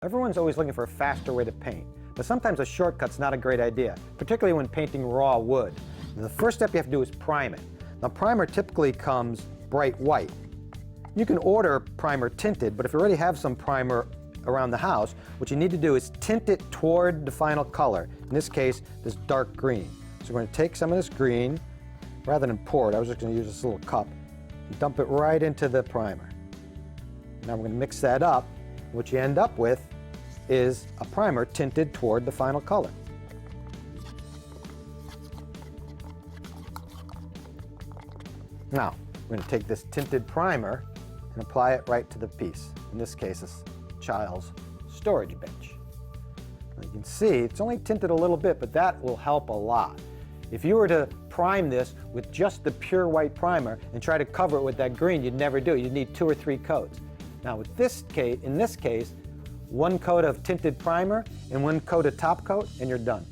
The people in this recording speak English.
Everyone's always looking for a faster way to paint, but sometimes a shortcut's not a great idea, particularly when painting raw wood. And the first step you have to do is prime it. Now, primer typically comes bright white. You can order primer tinted, but if you already have some primer around the house, what you need to do is tint it toward the final color. In this case, this dark green. So we're going to take some of this green, rather than pour it, I was just going to use this little cup, and dump it right into the primer. Now we're going to mix that up. What you end up with is a primer tinted toward the final color. Now, we're going to take this tinted primer and apply it right to the piece. In this case, this child's storage bench. Now you can see it's only tinted a little bit, but that will help a lot. If you were to prime this with just the pure white primer and try to cover it with that green, you'd never do it. You'd need 2 or 3 coats. Now with this case, in this case, 1 coat of tinted primer and 1 coat of top coat, and you're done.